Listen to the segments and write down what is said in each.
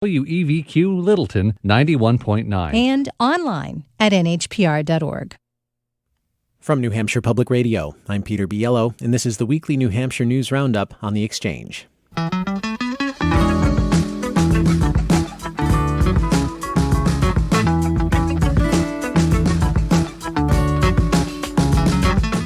WEVQ Littleton 91.9. And online at NHPR.org. From New Hampshire Public Radio, I'm Peter Biello, and this is the weekly New Hampshire News Roundup on the Exchange.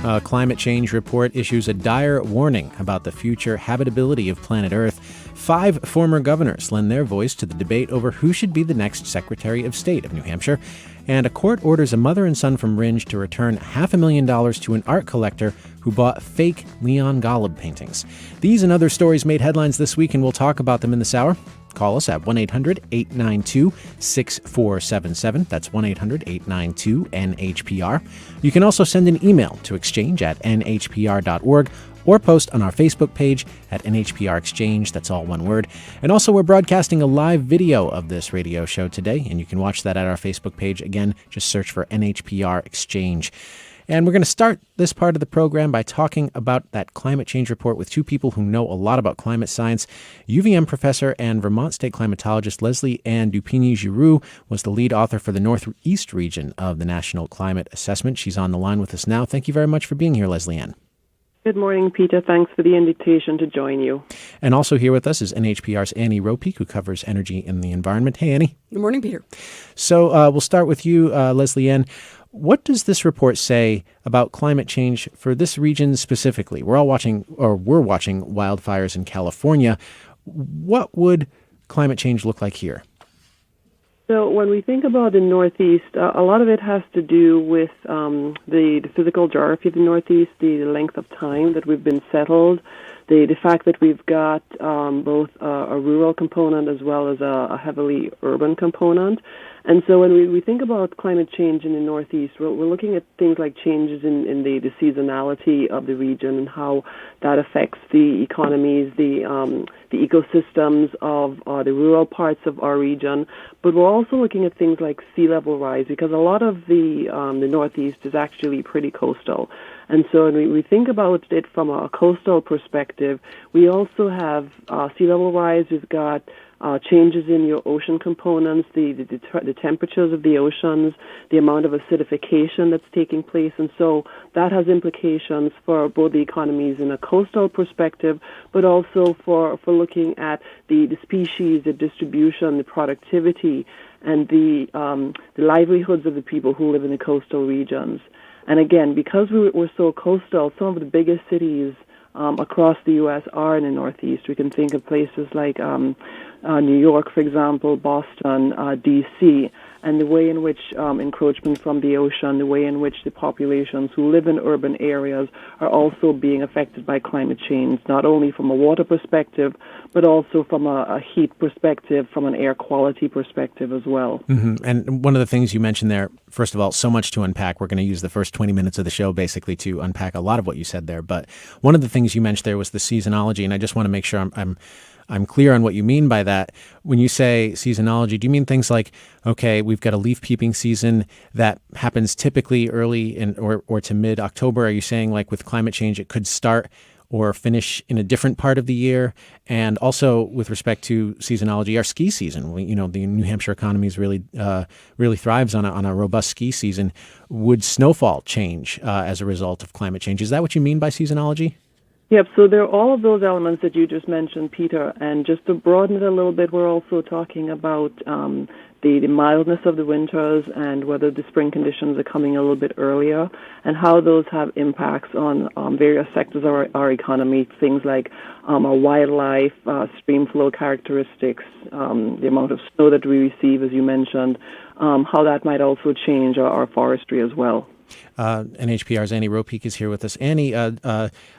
A climate change report issues a dire warning about the future habitability of planet Earth. 5 former governors lend their voice to the debate over who should be the next Secretary of State of New Hampshire. And a court orders a mother and son from Rindge to return $500,000 to an art collector who bought fake Leon Golub paintings. These and other stories made headlines this week, and we'll talk about them in this hour. Call us at 1-800-892-6477. That's 1-800-892-NHPR. You can also send an email to exchange@nhpr.org or post on our Facebook page at NHPR Exchange. That's all one word. And also, we're broadcasting a live video of this radio show today, and you can watch that at our Facebook page. Again, just search for NHPR Exchange. And we're going to start this part of the program by talking about that climate change report with 2 people who know a lot about climate science. UVM professor and Vermont state climatologist Leslie Ann Dupigny-Giroux was the lead author for the Northeast region of the National Climate Assessment. She's on the line with us now. Thank you very much for being here, Leslie Ann. Good morning, Peter. Thanks for the invitation to join you. And also here with us is NHPR's Annie Ropeek, who covers energy and the environment. Hey, Annie. Good morning, Peter. So we'll start with you, Leslie Ann. What does this report say about climate change for this region specifically? We're watching wildfires in California. What would climate change look like here? So when we think about the Northeast, a lot of it has to do with the physical geography of the Northeast, the length of time that we've been settled, the fact that we've got both a rural component as well as a heavily urban component. And so when we think about climate change in the Northeast, we're looking at things like changes in the seasonality of the region and how that affects the economies, the ecosystems of the rural parts of our region. But we're also looking at things like sea level rise, because a lot of the Northeast is actually pretty coastal. And so when we think about it from a coastal perspective, we also have sea level rise. We've got changes in your ocean components, the temperatures of the oceans, the amount of acidification that's taking place. And so that has implications for both the economies in a coastal perspective, but also for looking at the species, the distribution, the productivity, and the livelihoods of the people who live in the coastal regions. And again, because we're so coastal, some of the biggest cities across the U.S. are in the Northeast. We can think of places like New York, for example, Boston, D.C., and the way in which encroachment from the ocean, the way in which the populations who live in urban areas are also being affected by climate change, not only from a water perspective, but also from a heat perspective, from an air quality perspective as well. Mm-hmm. And one of the things you mentioned there, first of all, so much to unpack. We're going to use the first 20 minutes of the show basically to unpack a lot of what you said there. But one of the things you mentioned there was the seasonality, and I just want to make sure I'm clear on what you mean by that. When you say seasonality, do you mean things like, okay, we've got a leaf peeping season that happens typically early or to mid-October? Are you saying like with climate change, it could start or finish in a different part of the year? And also with respect to seasonality, our ski season, the New Hampshire economy is really thrives on a robust ski season. Would snowfall change as a result of climate change? Is that what you mean by seasonality? Yep, so there are all of those elements that you just mentioned, Peter, and just to broaden it a little bit, we're also talking about the mildness of the winters and whether the spring conditions are coming a little bit earlier and how those have impacts on various sectors of our economy, things like our wildlife, stream flow characteristics, the amount of snow that we receive, as you mentioned, how that might also change our forestry as well. NHPR's Annie Ropeek is here with us. Annie,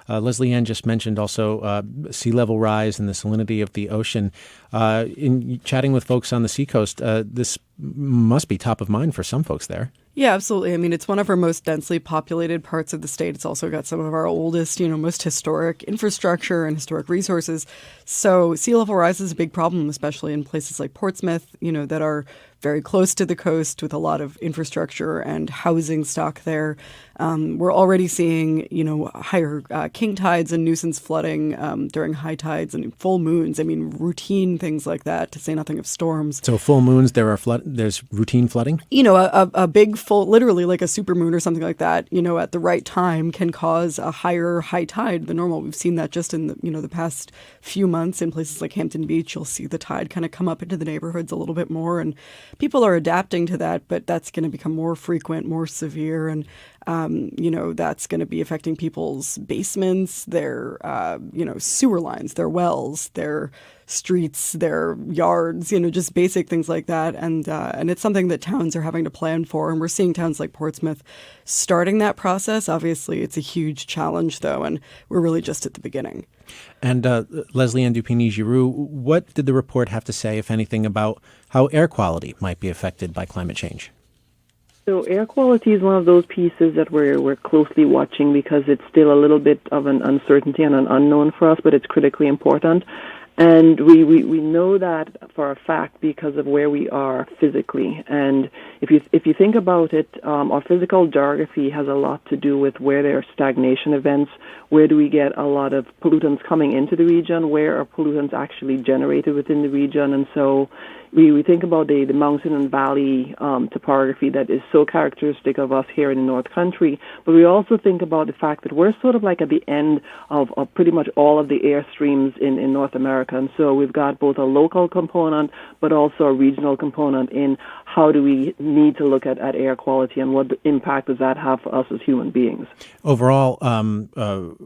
Leslie Ann just mentioned also sea level rise and the salinity of the ocean. In chatting with folks on the seacoast, this must be top of mind for some folks there. Yeah, absolutely. I mean, it's one of our most densely populated parts of the state. It's also got some of our oldest, most historic infrastructure and historic resources. So sea level rise is a big problem, especially in places like Portsmouth, that are very close to the coast with a lot of infrastructure and housing stock there. We're already seeing, higher king tides and nuisance flooding during high tides and full moons. I mean, routine things like that, to say nothing of storms. So full moons, there's routine flooding? A big full, literally like a supermoon or something like that, at the right time can cause a higher high tide than normal. We've seen that just in the past few months in places like Hampton Beach. You'll see the tide kind of come up into the neighborhoods a little bit more, and people are adapting to that, but that's going to become more frequent, more severe, and that's going to be affecting people's basements, their, sewer lines, their wells, their streets, their yards, just basic things like that. And it's something that towns are having to plan for. And we're seeing towns like Portsmouth starting that process. Obviously, it's a huge challenge, though, and we're really just at the beginning. And Leslie Ann Dupini-Giroux, what did the report have to say, if anything, about how air quality might be affected by climate change? So air quality is one of those pieces that we're closely watching because it's still a little bit of an uncertainty and an unknown for us, but it's critically important. And we know that for a fact because of where we are physically. And if you think about it, our physical geography has a lot to do with where there are stagnation events, where do we get a lot of pollutants coming into the region, where are pollutants actually generated within the region. And so we think about the mountain and valley topography that is so characteristic of us here in the North Country, but we also think about the fact that we're sort of like at the end of pretty much all of the air streams in North America. And so we've got both a local component but also a regional component in how do we need to look at air quality and what impact does that have for us as human beings. Overall,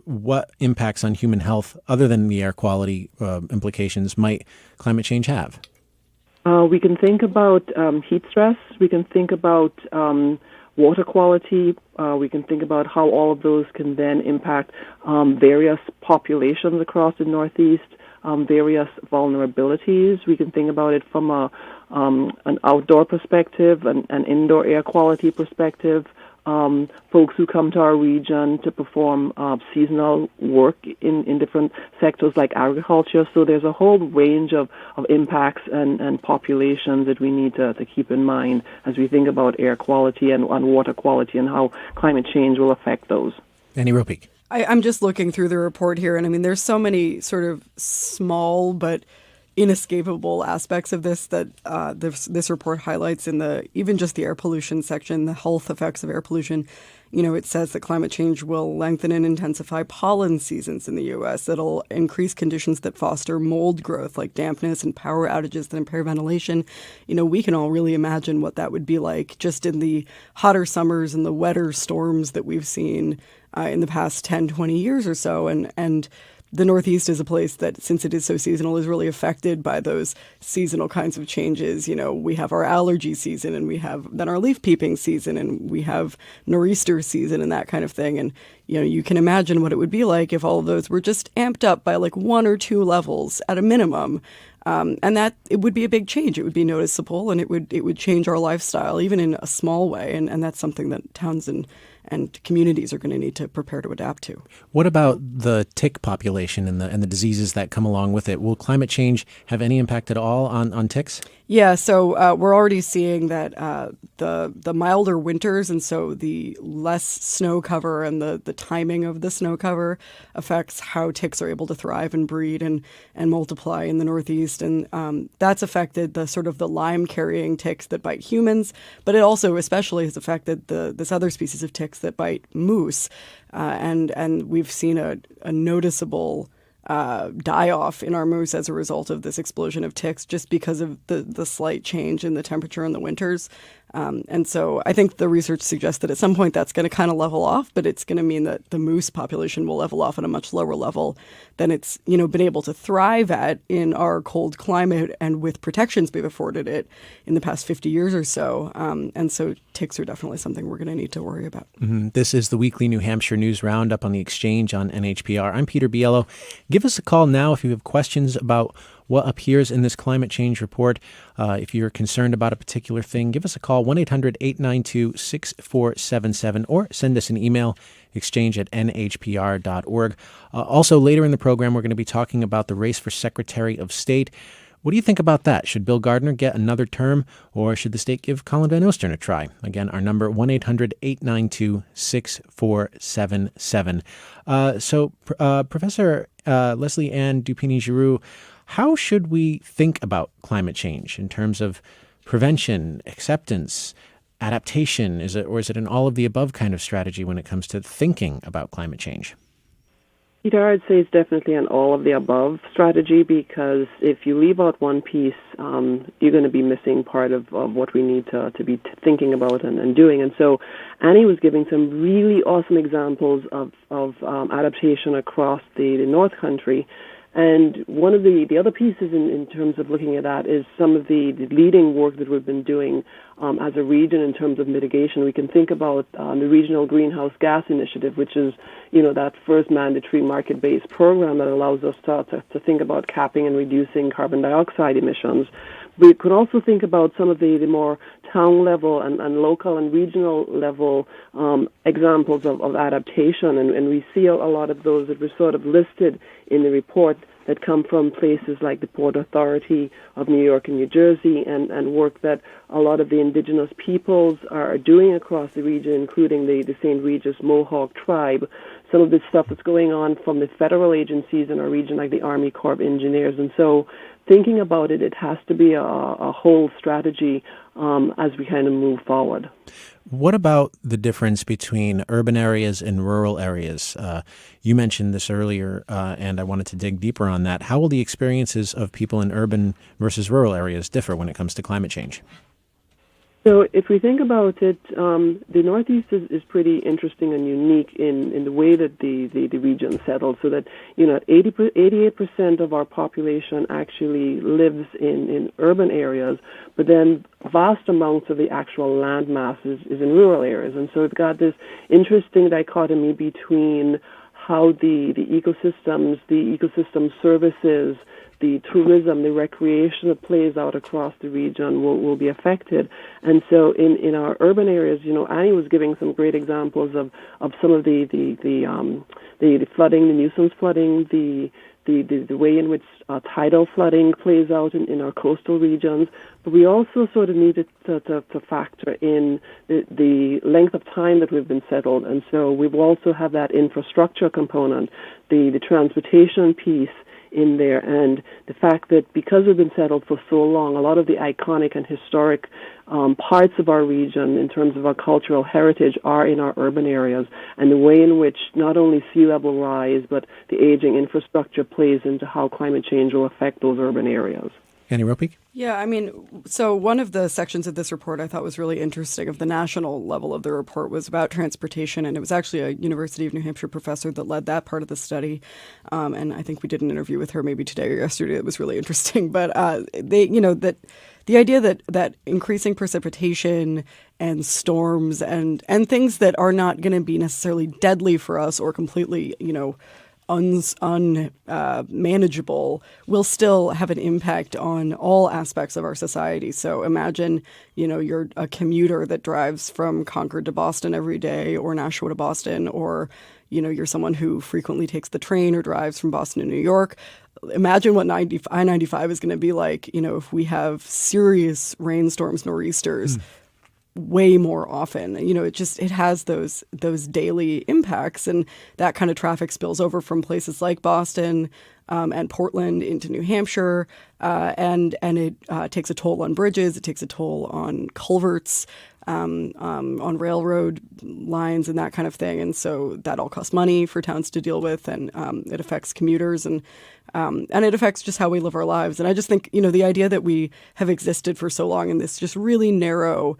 what impacts on human health, other than the air quality implications, might climate change have? We can think about heat stress. We can think about water quality. We can think about how all of those can then impact various populations across the Northeast, various vulnerabilities. We can think about it from an outdoor perspective, an indoor air quality perspective. Folks who come to our region to perform seasonal work in different sectors like agriculture. So there's a whole range of impacts and populations that we need to keep in mind as we think about air quality and water quality and how climate change will affect those. Annie Ropeek. I'm just looking through the report here, and I mean, there's so many sort of small but inescapable aspects of this that this report highlights in even just the air pollution section, the health effects of air pollution. It says that climate change will lengthen and intensify pollen seasons in the U.S. It'll increase conditions that foster mold growth, like dampness and power outages that impair ventilation. We can all really imagine what that would be like just in the hotter summers and the wetter storms that we've seen in the past 10, 20 years or so. And the Northeast is a place that, since it is so seasonal, is really affected by those seasonal kinds of changes. We have our allergy season, and we have then our leaf peeping season, and we have nor'easter season and that kind of thing. And, you can imagine what it would be like if all of those were just amped up by like 1 or 2 levels at a minimum. And that it would be a big change. It would be noticeable, and it would change our lifestyle, even in a small way. And that's something that towns and communities are going to need to prepare to adapt to. What about the tick population and the diseases that come along with it? Will climate change have any impact at all on ticks? Yeah, so we're already seeing that the milder winters, and so the less snow cover and the timing of the snow cover affects how ticks are able to thrive and breed and multiply in the Northeast. And that's affected the sort of the Lyme-carrying ticks that bite humans, but it also especially has affected this other species of ticks that bite moose. And we've seen a noticeable die-off in our moose as a result of this explosion of ticks just because of the slight change in the temperature in the winters. And so I think the research suggests that at some point that's going to kind of level off, but it's going to mean that the moose population will level off at a much lower level than it's been able to thrive at in our cold climate and with protections we've afforded it in the past 50 years or so. And so ticks are definitely something we're going to need to worry about. Mm-hmm. This is the weekly New Hampshire News Roundup on the Exchange on NHPR. I'm Peter Biello. Give us a call now if you have questions about what appears in this climate change report. If you're concerned about a particular thing, give us a call, 1-800-892-6477, or send us an email, exchange@nhpr.org. Also, later in the program, we're going to be talking about the race for Secretary of State. What do you think about that? Should Bill Gardner get another term, or should the state give Colin Van Ostern a try? Again, our number, 1-800-892-6477. Professor Leslie Ann Dupini-Giroux, how should we think about climate change in terms of prevention, acceptance, adaptation? Is it an all of the above kind of strategy when it comes to thinking about climate change? Peter, I'd say it's definitely an all of the above strategy, because if you leave out one piece, you're going to be missing part of what we need to be thinking about and doing. And so Annie was giving some really awesome examples of adaptation across the North Country. And one of the other pieces in terms of looking at that is some of the leading work that we've been doing as a region in terms of mitigation. We can think about the Regional Greenhouse Gas Initiative, which is, that first mandatory market-based program that allows us to think about capping and reducing carbon dioxide emissions. We could also think about some of the more town level and local and regional level examples of adaptation, and we see a lot of those that were sort of listed in the report that come from places like the Port Authority of New York and New Jersey, and work that a lot of the indigenous peoples are doing across the region, including the St. Regis Mohawk tribe. Some of this stuff that's going on from the federal agencies in our region, like the Army Corps of Engineers. And so thinking about it has to be a whole strategy as we kind of move forward. What about the difference between urban areas and rural areas? You mentioned this earlier, and I wanted to dig deeper on that. How will the experiences of people in urban versus rural areas differ when it comes to climate change? So if we think about it, the Northeast is pretty interesting and unique in the way that the region settled, so that 88% of our population actually lives in urban areas, but then vast amounts of the actual land mass is in rural areas. And so we've got this interesting dichotomy between how the ecosystem services, the tourism, the recreation that plays out across the region will be affected. And so in our urban areas, Annie was giving some great examples of some of the flooding, the nuisance flooding, the way in which tidal flooding plays out in our coastal regions. But we also sort of needed to factor in the length of time that we've been settled. And so we've also have that infrastructure component, the transportation piece in there, and the fact that because we've been settled for so long, a lot of the iconic and historic parts of our region in terms of our cultural heritage are in our urban areas, and the way in which not only sea level rise but the aging infrastructure plays into how climate change will affect those urban areas. Annie Ropeek? Yeah, so one of the sections of this report I thought was really interesting, of the national level of the report, was about transportation, and it was actually a University of New Hampshire professor that led that part of the study, and I think we did an interview with her maybe today or yesterday. It was really interesting, but that the idea that increasing precipitation and storms and things that are not going to be necessarily deadly for us or completely, unmanageable will still have an impact on all aspects of our society. So imagine, you're a commuter that drives from Concord to Boston every day, or Nashua to Boston, or, you're someone who frequently takes the train or drives from Boston to New York. Imagine what I-95 is going to be like, if we have serious rainstorms, nor'easters, way more often. It has those daily impacts, and that kind of traffic spills over from places like Boston and Portland into New Hampshire, and it takes a toll on bridges, it takes a toll on culverts, on railroad lines and that kind of thing. And so that all costs money for towns to deal with, and it affects commuters, and it affects just how we live our lives. And I just think, the idea that we have existed for so long in this just really narrow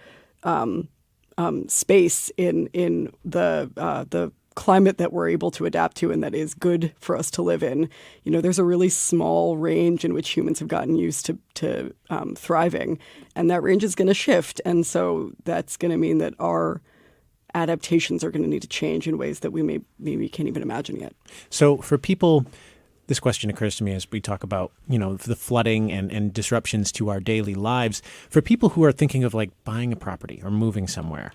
space in the climate that we're able to adapt to and that is good for us to live in. There's a really small range in which humans have gotten used to thriving, and that range is going to shift. And so that's going to mean that our adaptations are going to need to change in ways that we maybe can't even imagine yet. So for people, this question occurs to me as we talk about, the flooding and disruptions to our daily lives. For people who are thinking of buying a property or moving somewhere,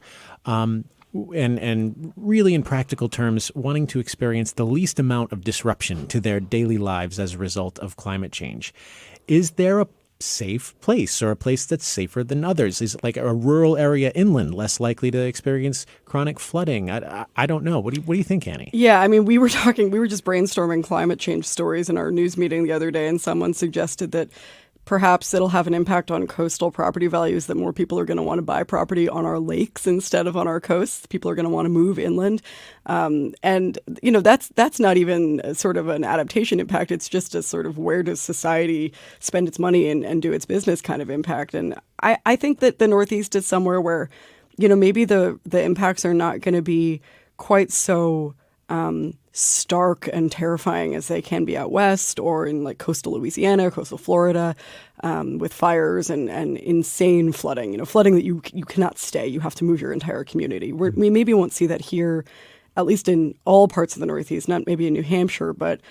and really in practical terms, wanting to experience the least amount of disruption to their daily lives as a result of climate change. Is there a safe place or a place that's safer than others? Is it like a rural area inland less likely to experience chronic flooding? I don't know. What do you think, Annie? Yeah, I mean, we were just brainstorming climate change stories in our news meeting the other day, and someone suggested that perhaps it'll have an impact on coastal property values, that more people are going to want to buy property on our lakes instead of on our coasts. People are going to want to move inland. And, that's not even sort of an adaptation impact. It's just a sort of where does society spend its money and do its business kind of impact. And I think that the Northeast is somewhere where, maybe the impacts are not going to be quite so stark and terrifying as they can be out west or in like coastal Louisiana, coastal Florida, with fires and insane flooding. Flooding that you cannot stay. You have to move your entire community. We maybe won't see that here, at least in all parts of the Northeast, not maybe in New Hampshire, but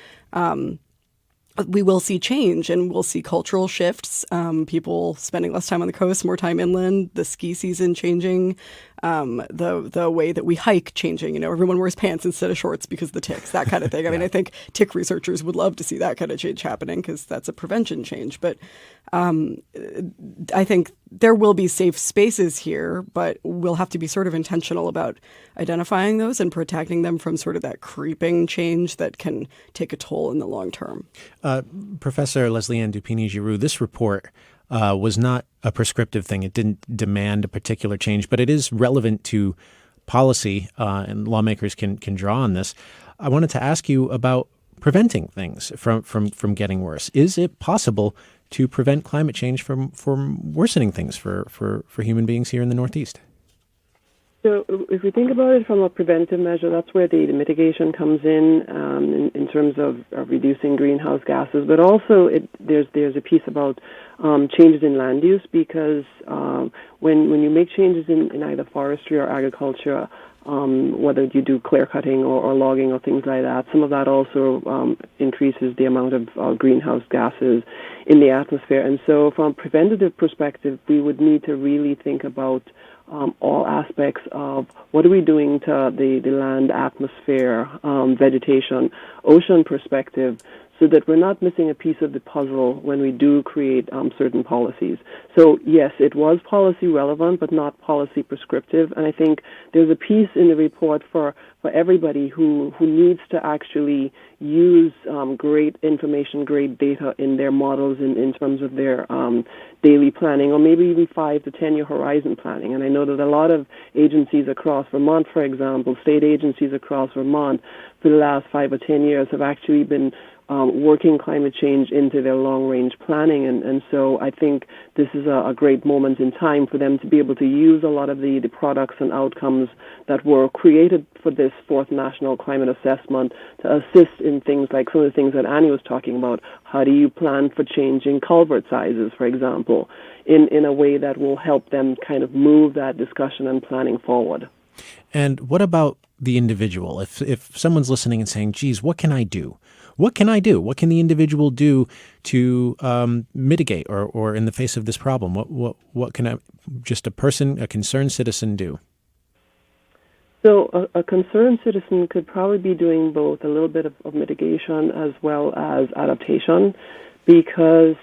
we will see change and we'll see cultural shifts, people spending less time on the coast, more time inland, the ski season changing, the way that we hike changing. Everyone wears pants instead of shorts because of the ticks, that kind of thing. I mean, I think tick researchers would love to see that kind of change happening because that's a prevention change. But I think there will be safe spaces here, but we'll have to be sort of intentional about identifying those and protecting them from sort of that creeping change that can take a toll in the long term. Professor Leslie-Ann Dupini-Giroux, this report was not a prescriptive thing. It didn't demand a particular change, but it is relevant to policy, and lawmakers can draw on this. I wanted to ask you about preventing things from getting worse. Is it possible to prevent climate change from worsening things for human beings here in the Northeast? So if we think about it from a preventive measure, that's where the mitigation comes in terms of reducing greenhouse gases. But also there's a piece about changes in land use, because when you make changes in either forestry or agriculture, whether you do clear cutting or logging or things like that, some of that also increases the amount of greenhouse gases in the atmosphere. And so from a preventative perspective, we would need to really think about all aspects of what are we doing to the land, atmosphere, vegetation, ocean perspective, so that we're not missing a piece of the puzzle when we do create certain policies. So yes, it was policy relevant, but not policy prescriptive. And I think there's a piece in the report for everybody who needs to actually use great information, great data in their models in terms of their daily planning, or maybe even 5 to 10 year horizon planning. And I know that a lot of agencies across Vermont, for example, state agencies across Vermont, for the last 5 or 10 years have actually been working climate change into their long-range planning. And so I think this is a great moment in time for them to be able to use a lot of the products and outcomes that were created for this fourth national climate assessment to assist in things like some of the things that Annie was talking about. How do you plan for changing culvert sizes, for example, in a way that will help them kind of move that discussion and planning forward? And what about the individual? If someone's listening and saying, geez, what can I do? What can I do? What can the individual do to mitigate or in the face of this problem? What can just a concerned citizen do? So a concerned citizen could probably be doing both a little bit of mitigation as well as adaptation, because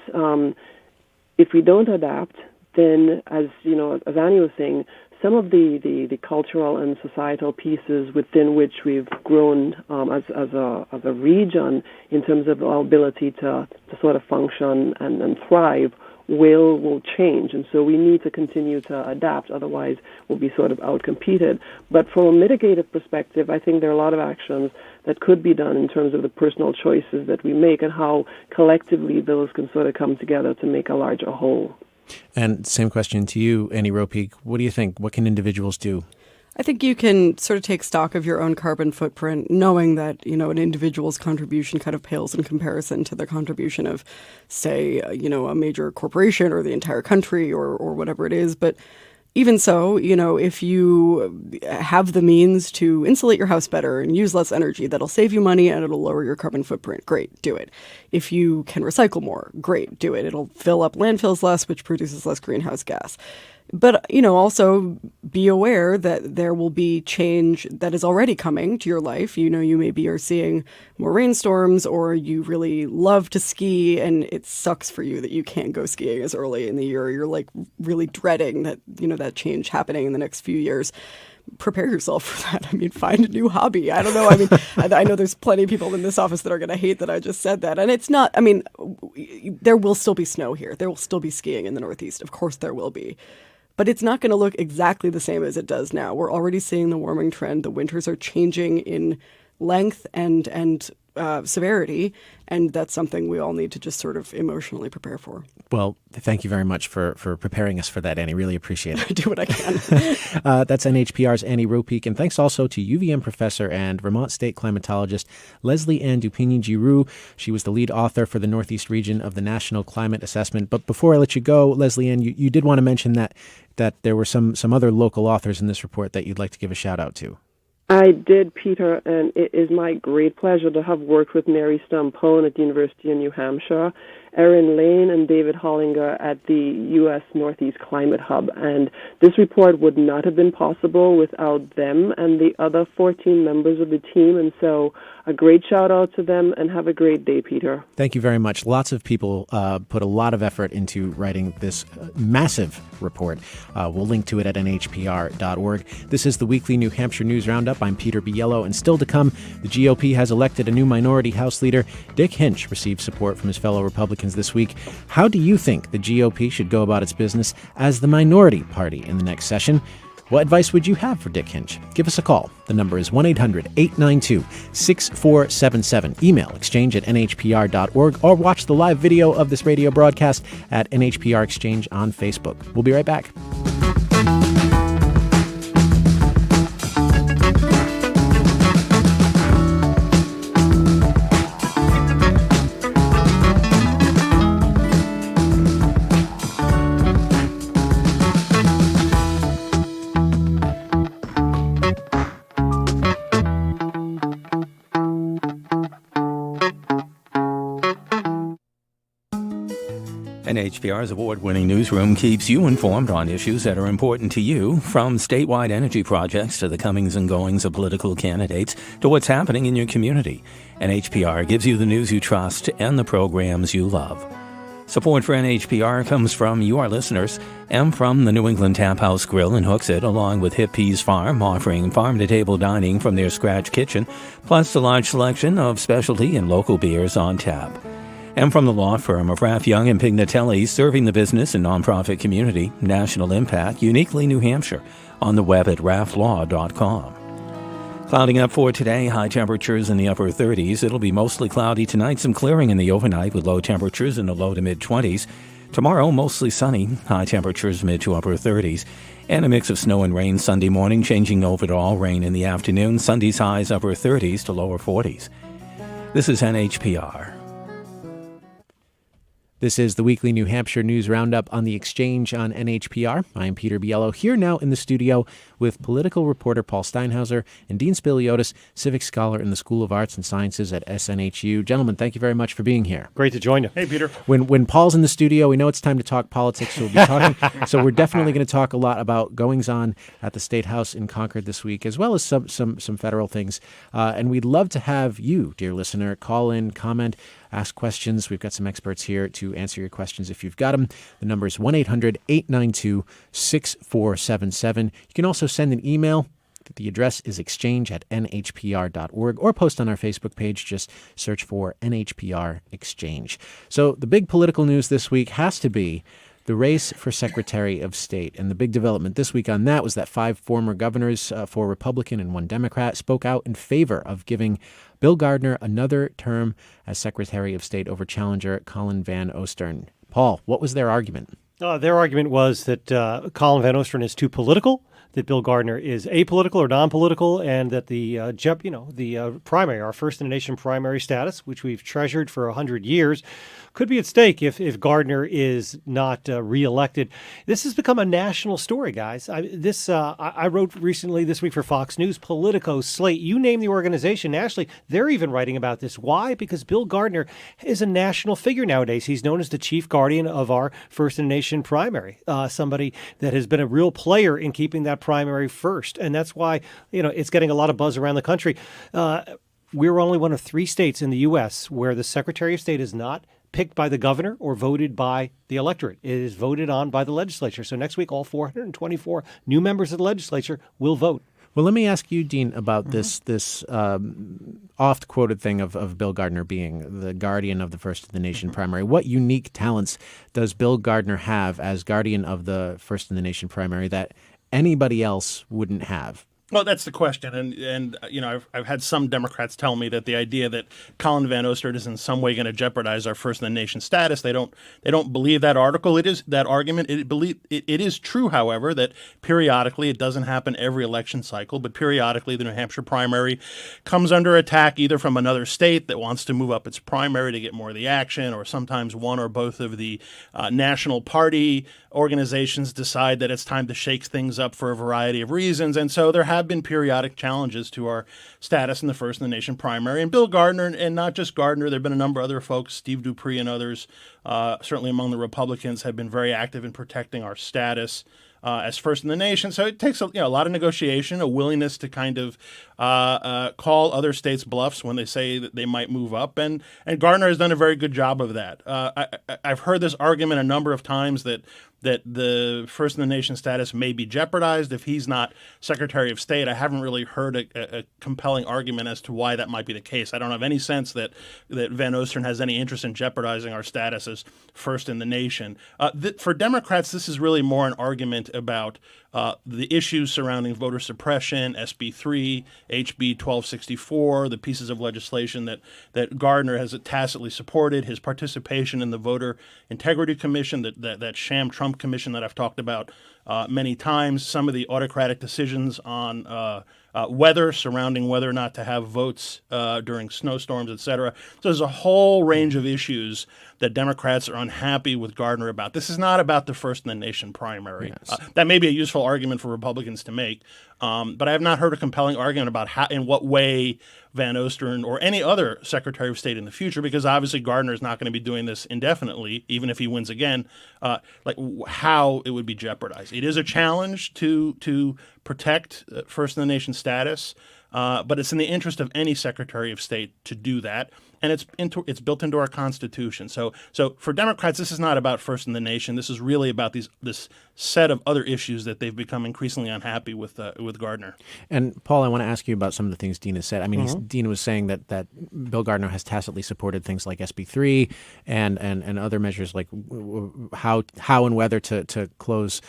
if we don't adapt, then as Annie was saying, some of the cultural and societal pieces within which we've grown as a region in terms of our ability to sort of function and thrive will change. And so we need to continue to adapt, otherwise we'll be sort of outcompeted. But from a mitigative perspective, I think there are a lot of actions that could be done in terms of the personal choices that we make and how collectively those can sort of come together to make a larger whole. And same question to you, Annie Ropeek. What do you think? What can individuals do? I think you can sort of take stock of your own carbon footprint, knowing that, an individual's contribution kind of pales in comparison to the contribution of, say, a major corporation or the entire country or whatever it is. But even so, if you have the means to insulate your house better and use less energy, that'll save you money and it'll lower your carbon footprint. Great, do it. If you can recycle more, great, do it. It'll fill up landfills less, which produces less greenhouse gas. But, also be aware that there will be change that is already coming to your life. You maybe are seeing more rainstorms, or you really love to ski and it sucks for you that you can't go skiing as early in the year. You're like really dreading that, that change happening in the next few years. Prepare yourself for that. I mean, find a new hobby. I don't know. I mean, I know there's plenty of people in this office that are going to hate that I just said that. And it's not, there will still be snow here. There will still be skiing in the Northeast. Of course there will be. But it's not going to look exactly the same as it does now. We're already seeing the warming trend. The winters are changing in length and severity, and that's something we all need to just sort of emotionally prepare for. Well, thank you very much for preparing us for that, Annie. Really appreciate it. I do what I can. That's NHPR's Annie Ropeek, and thanks also to UVM professor and Vermont State climatologist Leslie Ann Dupigny-Giroux. She was the lead author for the Northeast region of the National Climate Assessment. But before I let you go, Leslie Ann, you did want to mention that there were some other local authors in this report that you'd like to give a shout out to. I did, Peter, and it is my great pleasure to have worked with Mary Stampone at the University of New Hampshire, Erin Lane and David Hollinger at the U.S. Northeast Climate Hub. And this report would not have been possible without them and the other 14 members of the team. And so a great shout out to them, and have a great day, Peter. Thank you very much. Lots of people put a lot of effort into writing this massive report. We'll link to it at NHPR.org. This is the weekly New Hampshire News Roundup. I'm Peter Biello, and still to come, the GOP has elected a new minority House leader. Dick Hinch received support from his fellow Republicans this week. How do you think the GOP should go about its business as the minority party in the next session? What advice would you have for Dick Hinch? Give us a call. The number is 1-800-892-6477. Email exchange@nhpr.org, or watch the live video of this radio broadcast at NHPR Exchange on Facebook. We'll be right back. NHPR's award-winning newsroom keeps you informed on issues that are important to you, from statewide energy projects to the comings and goings of political candidates to what's happening in your community. NHPR gives you the news you trust and the programs you love. Support for NHPR comes from you, our listeners, and from the New England Tap House Grill in Hooksett, along with Hip Peas Farm, offering farm-to-table dining from their scratch kitchen, plus a large selection of specialty and local beers on tap. And from the law firm of Raff Young and Pignatelli, serving the business and nonprofit community, national impact, uniquely New Hampshire, on the web at rafflaw.com. Clouding up for today, high temperatures in the upper 30s. It'll be mostly cloudy tonight, some clearing in the overnight with low temperatures in the low to mid-20s. Tomorrow, mostly sunny, high temperatures mid to upper 30s. And a mix of snow and rain Sunday morning, changing over to all rain in the afternoon. Sunday's highs upper 30s to lower 40s. This is NHPR. This is the weekly New Hampshire News Roundup on the Exchange on NHPR. I'm Peter Biello, here now in the studio with political reporter Paul Steinhauser and Dean Spiliotis, civic scholar in the School of Arts and Sciences at SNHU. Gentlemen, thank you very much for being here. Great to join you. Hey, Peter. When Paul's in the studio, we know it's time to talk politics, so we'll be talking. So we're definitely going to talk a lot about goings-on at the State House in Concord this week, as well as some federal things. And we'd love to have you, dear listener, call in, comment, ask questions. We've got some experts here to answer your questions if you've got them. The number is 1-800-892-6477. You can also send an email. The address is exchange@nhpr.org, or post on our Facebook page. Just search for NHPR Exchange. So the big political news this week has to be the race for Secretary of State. And the big development this week on that was that 5 former governors, 4 Republican and 1 Democrat, spoke out in favor of giving Bill Gardner another term as Secretary of State over challenger Colin Van Ostern. Paul, what was their argument? Their argument was that Colin Van Ostern is too political, that Bill Gardner is apolitical or non-political, and that the primary, our first in the nation primary status, which we've treasured for 100 years, could be at stake if Gardner is not reelected. This has become a national story, guys. I wrote recently this week for Fox News, Politico, Slate, you name the organization nationally, they're even writing about this. Why? Because Bill Gardner is a national figure nowadays. He's known as the chief guardian of our first in the nation primary, somebody that has been a real player in keeping that primary first. And that's why, it's getting a lot of buzz around the country. We're only one of 3 states in the U.S. where the Secretary of State is not picked by the governor or voted by the electorate. It is voted on by the legislature. So next week, all 424 new members of the legislature will vote. Well, let me ask you, Dean, about this oft-quoted thing of Bill Gardner being the guardian of the First in the Nation primary. What unique talents does Bill Gardner have as guardian of the First in the Nation primary that anybody else wouldn't have? Well, that's the question, and I've had some Democrats tell me that the idea that Colin Van Ostert is in some way going to jeopardize our first in the nation status, they don't believe that article. It is that argument. It is true, however, that periodically, it doesn't happen every election cycle, but periodically the New Hampshire primary comes under attack either from another state that wants to move up its primary to get more of the action, or sometimes one or both of the national party organizations decide that it's time to shake things up for a variety of reasons, and so there have been periodic challenges to our status in the First in the Nation primary. And Bill Gardner, and not just Gardner, there have been a number of other folks, Steve Dupree and others, certainly among the Republicans, have been very active in protecting our status as first in the nation. So it takes a lot of negotiation, a willingness to kind of call other states' bluffs when they say that they might move up. And Gardner has done a very good job of that. I've heard this argument a number of times that the first in the nation status may be jeopardized if he's not Secretary of State. I haven't really heard a compelling argument as to why that might be the case. I don't have any sense that Van Ostert has any interest in jeopardizing our status as first in the nation. For Democrats, this is really more an argument about the issues surrounding voter suppression, SB 3, HB 1264, the pieces of legislation that Gardner has tacitly supported, his participation in the Voter Integrity Commission, that sham Trump commission that I've talked about many times, some of the autocratic decisions on weather surrounding whether or not to have votes during snowstorms, et cetera. So there's a whole range of issues that Democrats are unhappy with Gardner about. This is not about the First in the Nation primary. Yes. That may be a useful argument for Republicans to make, but I have not heard a compelling argument about how, in what way Van Ostert or any other Secretary of State in the future, because obviously Gardner is not going to be doing this indefinitely, even if he wins again, how it would be jeopardized. It is a challenge to protect First in the Nation status, but it's in the interest of any Secretary of State to do that, and it's built into our Constitution. So for Democrats, this is not about First in the Nation. This is really about this set of other issues that they've become increasingly unhappy with Gardner. And Paul, I want to ask you about some of the things Dean has said. I mean, Dean was saying that Bill Gardner has tacitly supported things like SB 3 and other measures like how and whether to close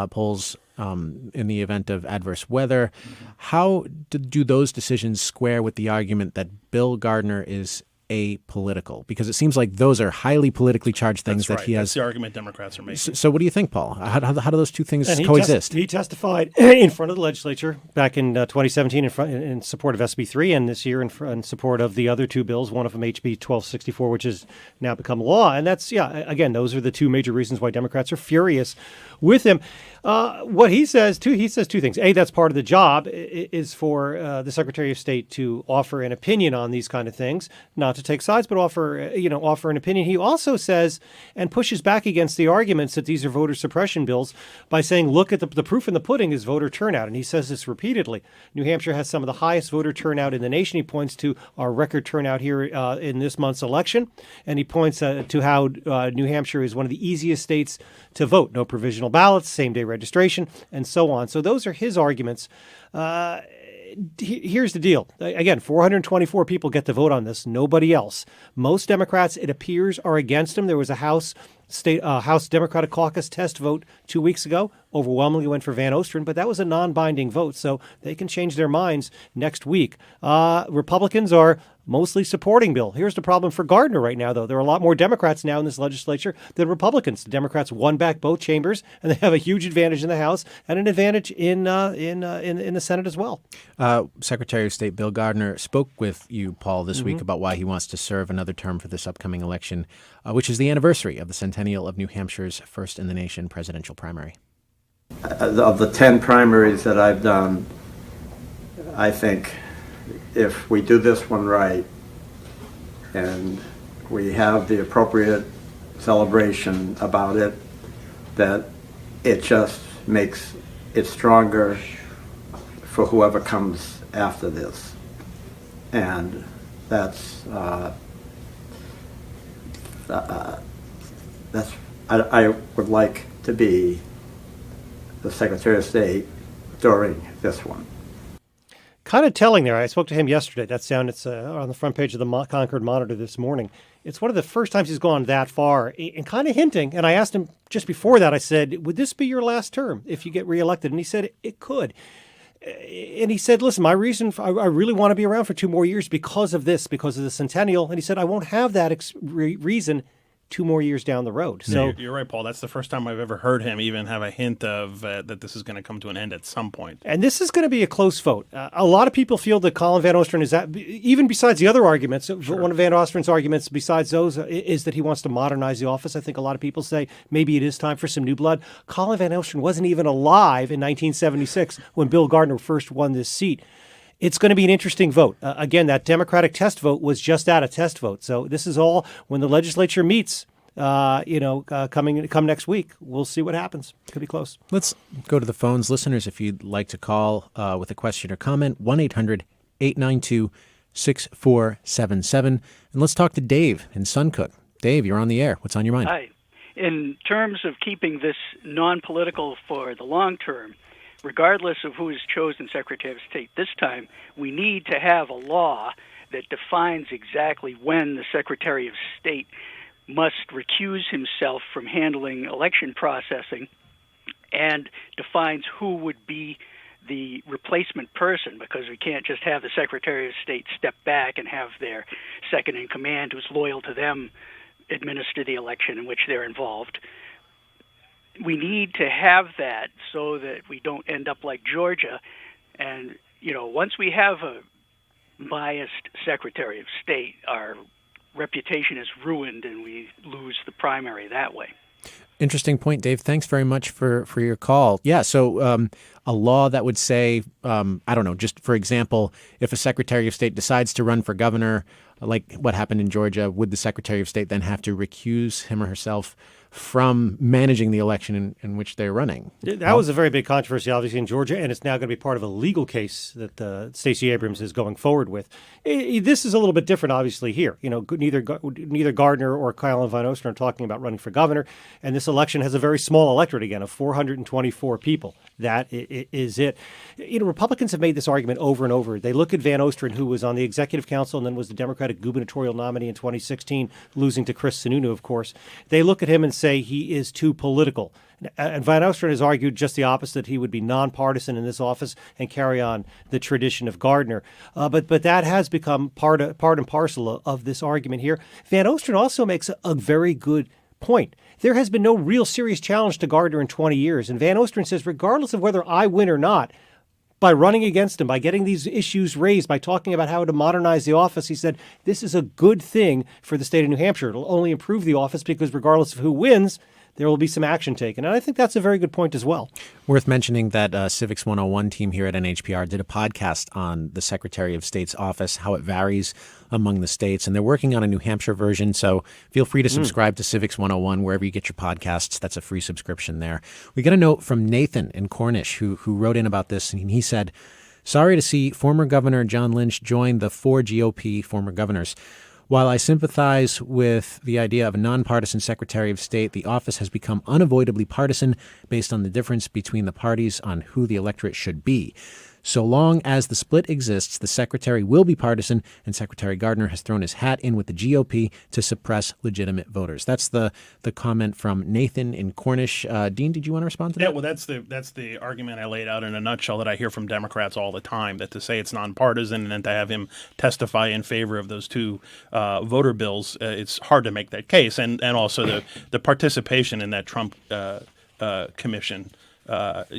polls in the event of adverse weather. How do those decisions square with the argument that Bill Gardner is apolitical? Because it seems like those are highly politically charged things that he has. That's the argument Democrats are making. So what do you think, Paul? How do those two things coexist? He testified in front of the legislature back in 2017 in support of SB 3, and this year in support of the other two bills, one of them HB 1264, which has now become law. And that's, again, those are the two major reasons why Democrats are furious with him. What he says two things. A, that's part of the job, is for the Secretary of State to offer an opinion on these kind of things, not to take sides, but offer an opinion. He also says and pushes back against the arguments that these are voter suppression bills by saying, look at the proof in the pudding is voter turnout. And he says this repeatedly. New Hampshire has some of the highest voter turnout in the nation. He points to our record turnout here in this month's election. And he points to how New Hampshire is one of the easiest states to vote. No provisional ballots, same-day registration, and so on. So those are his arguments. Here's the deal. Again, 424 people get to vote on this, nobody else. Most Democrats, it appears, are against him. There was a House House Democratic Caucus test vote 2 weeks ago overwhelmingly went for Van Osteren, but that was a non-binding vote, so they can change their minds next week. Republicans are mostly supporting Bill. Here's the problem for Gardner right now, though. There are a lot more Democrats now in this legislature than Republicans. The Democrats won back both chambers, and they have a huge advantage in the House and an advantage in the Senate as well. Secretary of State Bill Gardner spoke with you, Paul, this week about why he wants to serve another term for this upcoming election, which is the anniversary of the centennial of New Hampshire's first-in-the-nation presidential primary. Of the 10 primaries that I've done, I think if we do this one right and we have the appropriate celebration about it, that it just makes it stronger for whoever comes after this. And that's I would like to be the Secretary of State during this one. Kind of telling there. I spoke to him yesterday. That's down. It's on the front page of the Concord Monitor this morning. It's one of the first times he's gone that far, and kind of hinting. And I asked him just before that, I said, would this be your last term if you get reelected? And he said, it could. And he said, listen, my reason, I really want to be around for 2 more years because of this, because of the centennial. And he said, I won't have that reason 2 more years down the road. So you're right, Paul. That's the first time I've ever heard him even have a hint of that this is going to come to an end at some point. And this is going to be a close vote. A lot of people feel that Colin Van Osteren is that, even besides the other arguments, one of Van Osteren's arguments besides those is that he wants to modernize the office. I think a lot of people say maybe it is time for some new blood. Colin Van Osteren wasn't even alive in 1976 when Bill Gardner first won this seat. It's going to be an interesting vote. Again, that Democratic test vote was just that, a test vote. So this is all when the legislature meets, come next week. We'll see what happens. Could be close. Let's go to the phones. Listeners, if you'd like to call with a question or comment, 1-800-892-6477. And let's talk to Dave in Suncook. Dave, you're on the air. What's on your mind? Hi. In terms of keeping this non-political for the long term, regardless of who is chosen Secretary of State this time, we need to have a law that defines exactly when the Secretary of State must recuse himself from handling election processing and defines who would be the replacement person, because we can't just have the Secretary of State step back and have their second in command who's loyal to them administer the election in which they're involved. We need to have that so that we don't end up like Georgia. And, once we have a biased Secretary of State, our reputation is ruined and we lose the primary that way. Interesting point, Dave. Thanks very much for your call. Yeah, so a law that would say, just for example, if a Secretary of State decides to run for governor, like what happened in Georgia, would the Secretary of State then have to recuse him or herself from managing the election in which they're running? That was a very big controversy, obviously, in Georgia, and it's now going to be part of a legal case that Stacey Abrams is going forward with. This is a little bit different, obviously, here. Neither Gardner or Colin Van Osteren are talking about running for governor, and this election has a very small electorate, again, of 424 people. That is it. Republicans have made this argument over and over. They look at Van Osteren, who was on the executive council and then was the Democratic gubernatorial nominee in 2016, losing to Chris Sununu, of course. They look at him and say he is too political. And Van Osteren has argued just the opposite. He would be nonpartisan in this office and carry on the tradition of Gardner. But that has become part and parcel of this argument here. Van Osteren also makes a very good point. There has been no real serious challenge to Gardner in 20 years. And Van Osteren says, regardless of whether I win or not, by running against him, by getting these issues raised, by talking about how to modernize the office, he said, this is a good thing for the state of New Hampshire. It'll only improve the office because regardless of who wins, there will be some action taken. And I think that's a very good point as well. Worth mentioning that Civics 101 team here at NHPR did a podcast on the Secretary of State's office, how it varies among the states. And they're working on a New Hampshire version. So feel free to subscribe to Civics 101 wherever you get your podcasts. That's a free subscription there. We got a note from Nathan in Cornish who wrote in about this. And he said, sorry to see former Governor John Lynch join the 4 GOP former governors. While I sympathize with the idea of a nonpartisan Secretary of State, the office has become unavoidably partisan based on the difference between the parties on who the electorate should be. So long as the split exists, the secretary will be partisan, and Secretary Gardner has thrown his hat in with the GOP to suppress legitimate voters. That's the comment from Nathan in Cornish. Dean, did you want to respond to that? Yeah, well, that's the argument I laid out in a nutshell that I hear from Democrats all the time, that to say it's nonpartisan and then to have him testify in favor of those two voter bills, it's hard to make that case. And also the participation in that Trump commission,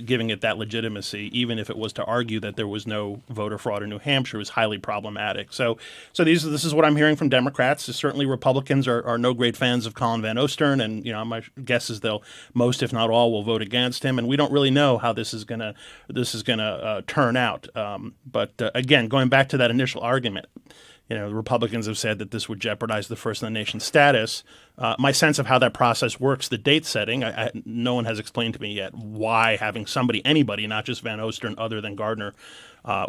giving it that legitimacy, even if it was to argue that there was no voter fraud in New Hampshire, is highly problematic. So this is what I'm hearing from Democrats. Certainly Republicans are no great fans of Colin Van Ostern, and my guess is most, if not all, will vote against him. And we don't really know how this is gonna turn out. But again, going back to that initial argument, the Republicans have said that this would jeopardize the first in the nation status. My sense of how that process works, the date setting, no one has explained to me yet why having anybody, not just Van Ostern, other than Gardner,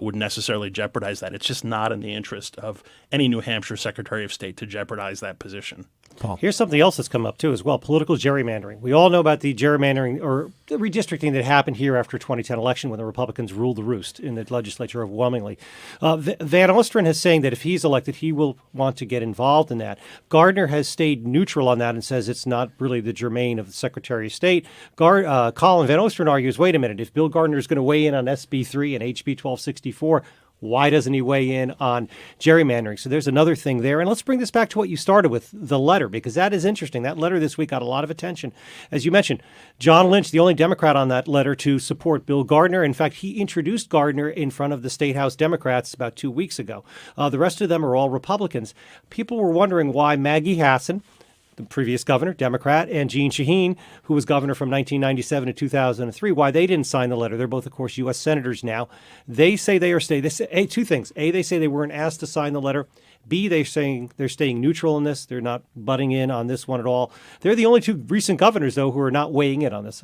would necessarily jeopardize that. It's just not in the interest of any New Hampshire Secretary of State to jeopardize that position. Paul. Here's something else that's come up, too, as well, political gerrymandering. We all know about the gerrymandering or the redistricting that happened here after 2010 election when the Republicans ruled the roost in the legislature overwhelmingly. Van Ostern is saying that if he's elected, he will want to get involved in that. Gardner has stayed neutral on that and says it's not really the germane of the Secretary of State. Colin Van Ostern argues, wait a minute, if Bill Gardner is going to weigh in on SB 3 and HB 1264, why doesn't he weigh in on gerrymandering? So there's another thing there. And let's bring this back to what you started with, the letter, because that is interesting. That letter this week got a lot of attention. As you mentioned, John Lynch, the only Democrat on that letter to support Bill Gardner. In fact, he introduced Gardner in front of the State House Democrats about 2 weeks ago. The rest of them are all Republicans. People were wondering why Maggie Hassan, the previous governor, Democrat, and Jeanne Shaheen, who was governor from 1997 to 2003, why they didn't sign the letter. They're both, of course, U.S. senators now. They say they are staying. They say two things. A, they say they weren't asked to sign the letter. B, they're saying they're staying neutral in this. They're not butting in on this one at all. They're the only two recent governors, though, who are not weighing in on this.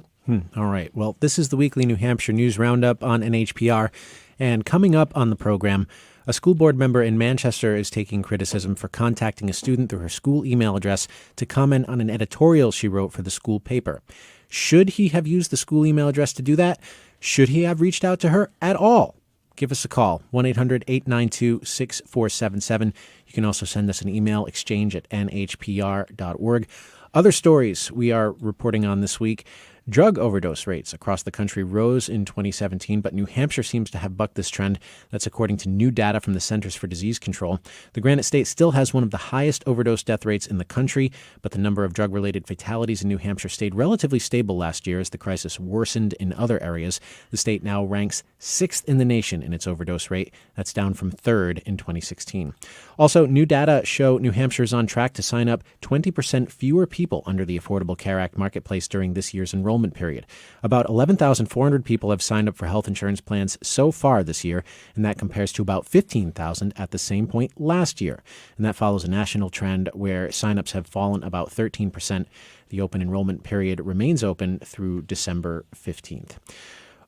All right. Well, this is the weekly New Hampshire News Roundup on NHPR. And coming up on the program, a school board member in Manchester is taking criticism for contacting a student through her school email address to comment on an editorial she wrote for the school paper. Should he have used the school email address to do that? Should he have reached out to her at all? Give us a call, 1-800-892-6477. You can also send us an email, exchange@nhpr.org. Other stories we are reporting on this week. Drug overdose rates across the country rose in 2017, but New Hampshire seems to have bucked this trend. That's according to new data from the Centers for Disease Control. The Granite State still has one of the highest overdose death rates in the country, but the number of drug-related fatalities in New Hampshire stayed relatively stable last year as the crisis worsened in other areas. The state now ranks 6th in the nation in its overdose rate. That's down from 3rd in 2016. Also, new data show New Hampshire is on track to sign up 20% fewer people under the Affordable Care Act marketplace during this year's enrollment period. About 11,400 people have signed up for health insurance plans so far this year, and that compares to about 15,000 at the same point last year. And that follows a national trend where signups have fallen about 13%. The open enrollment period remains open through December 15th.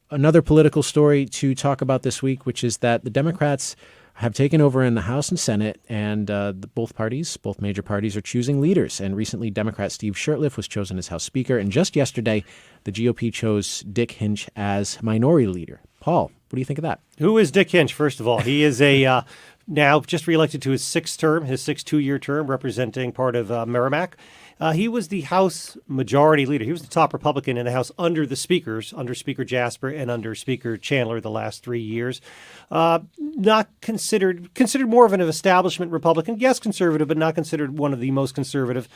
Another political story to talk about this week, which is that the Democrats have taken over in the House and Senate, and both major parties are choosing leaders. And recently, Democrat Steve Shurtleff was chosen as House Speaker, and just yesterday, the GOP chose Dick Hinch as Minority Leader. Paul, what do you think of that? Who is Dick Hinch, first of all? He is now just reelected to his 6th 2-year term, representing part of Merrimack. He was the House Majority Leader. He was the top Republican in the House under the speakers, under Speaker Jasper and under Speaker Chandler the last 3 years. Not considered more of an establishment Republican. Yes, conservative, but not considered one of the most conservative.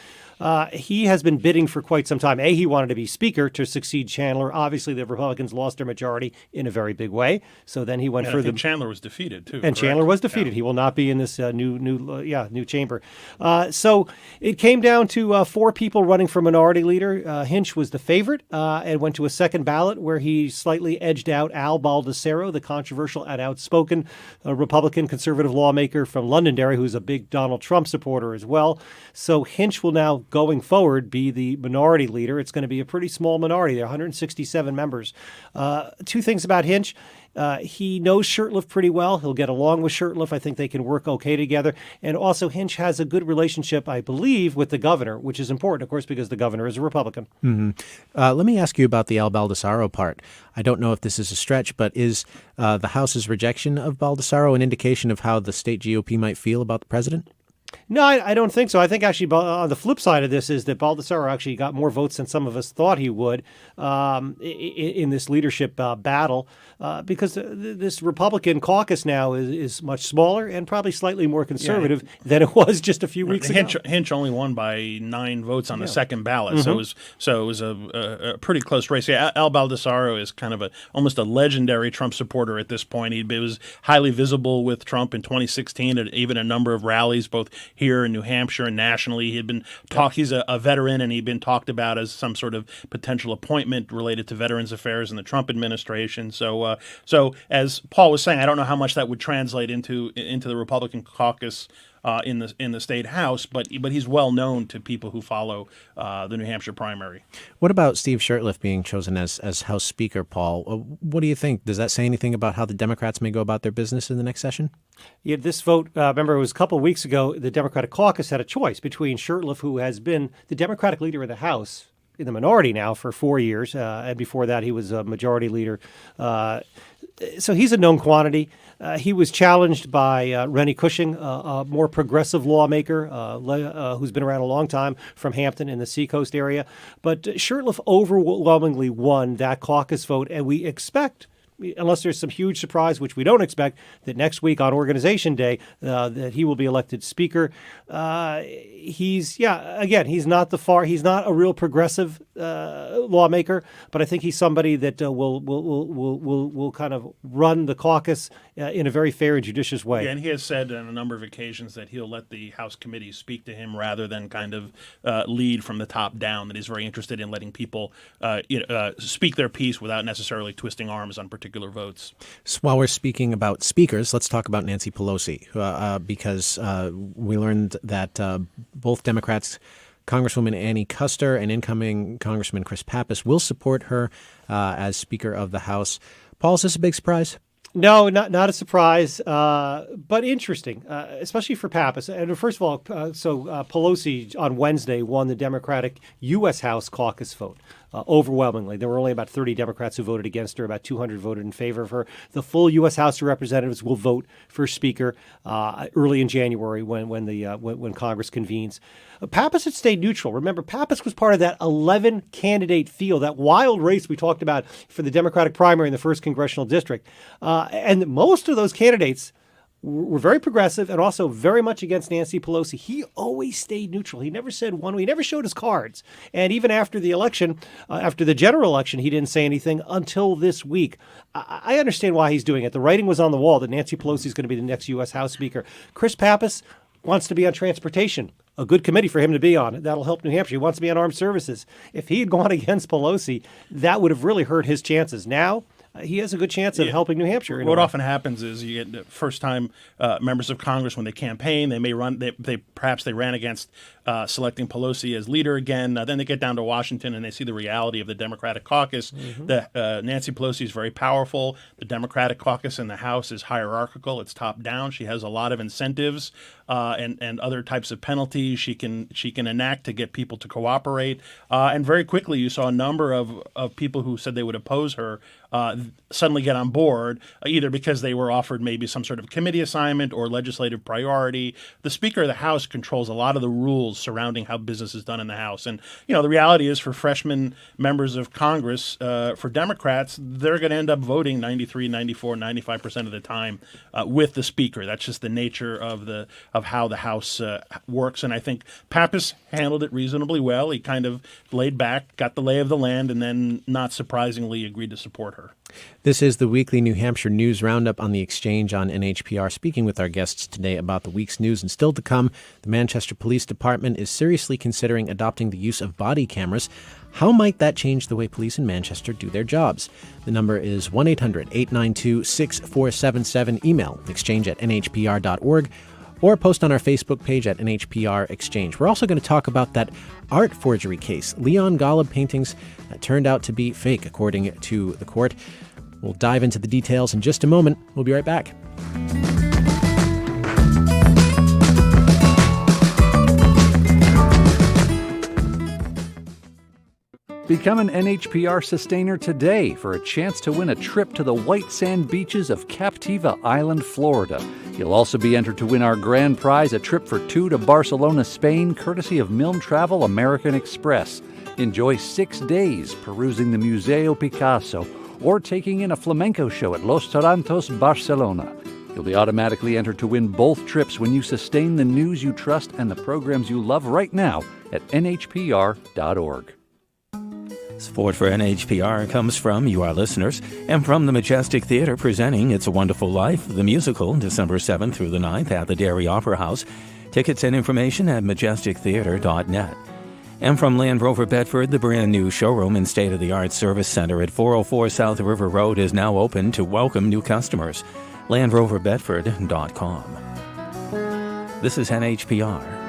He has been bidding for quite some time. He wanted to be Speaker to succeed Chandler. Obviously, the Republicans lost their majority in a very big way. So then he went for the. Chandler was defeated too. And correct? Chandler was defeated. Yeah. He will not be in this new chamber. So it came down to 4 people running for Minority Leader. Hinch was the favorite and went to a second ballot where he slightly edged out Al Baldessero, the controversial and outspoken Republican conservative lawmaker from Londonderry, who's a big Donald Trump supporter as well. So Hinch will now, going forward, be the Minority Leader. It's going to be a pretty small minority. There are 167 members. 2 things about Hinch. He knows Shurtleff pretty well. He'll get along with Shurtleff. I think they can work okay together. And also, Hinch has a good relationship, I believe, with the governor, which is important, of course, because the governor is a Republican. Mm-hmm. Let me ask you about the Al Baldessaro part. I don't know if this is a stretch, but is the House's rejection of Baldessaro an indication of how the state GOP might feel about the president? No, I don't think so. I think actually on the flip side of this is that Baldessaro actually got more votes than some of us thought he would in this leadership battle because this Republican caucus now is much smaller and probably slightly more conservative than it was just a few weeks ago. Hinch only won by 9 votes on the second ballot, so it was a pretty close race. Yeah, Al Baldessaro is kind of almost a legendary Trump supporter at this point. He was highly visible with Trump in 2016 at even a number of rallies, both here in New Hampshire and nationally. He had been he's a veteran, and he'd been talked about as some sort of potential appointment related to Veterans Affairs in the Trump administration. So as Paul was saying, I don't know how much that would translate into the Republican caucus in the state house, but he's well known to people who follow the New Hampshire primary. What about Steve Shurtleff being chosen as House Speaker, Paul? What do you think? Does that say anything about how the Democrats may go about their business in the next session? Yeah, this vote, remember, it was a couple of weeks ago, the Democratic caucus had a choice between Shurtleff, who has been the Democratic leader of the House, in the minority now for 4 years, and before that he was a majority leader. So he's a known quantity. He was challenged by Rennie Cushing, a more progressive lawmaker who's been around a long time from Hampton in the Seacoast area. But Shurtleff overwhelmingly won that caucus vote, and we expect, unless there's some huge surprise, which we don't expect, that next week on Organization Day that he will be elected Speaker. He's not a real progressive lawmaker, but I think he's somebody that will kind of run the caucus in a very fair and judicious way. Yeah, and he has said on a number of occasions that he'll let the House committees speak to him rather than kind of lead from the top down, that he's very interested in letting people speak their piece without necessarily twisting arms on particular votes. So while we're speaking about speakers, let's talk about Nancy Pelosi, because we learned that both Democrats, Congresswoman Annie Kuster and incoming Congressman Chris Pappas, will support her as Speaker of the House. Paul, is this a big surprise? No, not a surprise, but interesting, especially for Pappas. And first of all, Pelosi on Wednesday won the Democratic U.S. House caucus vote. Overwhelmingly. There were only about 30 Democrats who voted against her. About 200 voted in favor of her. The full U.S. House of Representatives will vote for Speaker early in January when Congress convenes. Pappas had stayed neutral. Remember, Pappas was part of that 11-candidate field, that wild race we talked about for the Democratic primary in the 1st Congressional District. And most of those candidates were very progressive and also very much against Nancy Pelosi. He always stayed neutral. He never said one way. He never showed his cards. And even after the election, after the general election, he didn't say anything until this week. I understand why he's doing it. The writing was on the wall that Nancy Pelosi is going to be the next U.S. House Speaker. Chris Pappas wants to be on transportation, a good committee for him to be on. That'll help New Hampshire. He wants to be on armed services. If he had gone against Pelosi, that would have really hurt his chances. Now, he has a good chance of helping New Hampshire. What often happens is you get first-time members of Congress when they campaign. They may run. Perhaps they ran against selecting Pelosi as leader again. Then they get down to Washington and they see the reality of the Democratic caucus. Nancy Pelosi is very powerful. The Democratic caucus in the House is hierarchical. It's top-down. She has a lot of incentives and other types of penalties she can enact to get people to cooperate. And very quickly, you saw a number of people who said they would oppose her suddenly get on board, either because they were offered maybe some sort of committee assignment or legislative priority. The Speaker of the House controls a lot of the rules surrounding how business is done in the House. And, the reality is for freshman members of Congress, for Democrats, they're going to end up voting 93, 94, 95% of the time with the Speaker. That's just the nature of how the House works. And I think Pappas handled it reasonably well. He kind of laid back, got the lay of the land, and then, not surprisingly, agreed to support her. This is the weekly New Hampshire News Roundup on the Exchange on NHPR. Speaking with our guests today about the week's news, and still to come, the Manchester Police Department is seriously considering adopting the use of body cameras. How might that change the way police in Manchester do their jobs? The number is 1-800-892-6477. Email exchange@nhpr.org. or post on our Facebook page at NHPR Exchange. We're also going to talk about that art forgery case, Leon Golub paintings that turned out to be fake, according to the court. We'll dive into the details in just a moment. We'll be right back. Become an NHPR sustainer today for a chance to win a trip to the white sand beaches of Captiva Island, Florida. You'll also be entered to win our grand prize, a trip for 2 to Barcelona, Spain, courtesy of Milne Travel American Express. Enjoy 6 days perusing the Museo Picasso or taking in a flamenco show at Los Tarantos, Barcelona. You'll be automatically entered to win both trips when you sustain the news you trust and the programs you love right now at nhpr.org. Support for NHPR comes from you, our listeners, and from the Majestic Theater presenting It's a Wonderful Life, the musical, December 7th through the 9th at the Dairy Opera House. Tickets and information at majestictheater.net. And from Land Rover Bedford, the brand new showroom and state-of-the-art service center at 404 South River Road is now open to welcome new customers. LandRoverBedford.com. This is NHPR.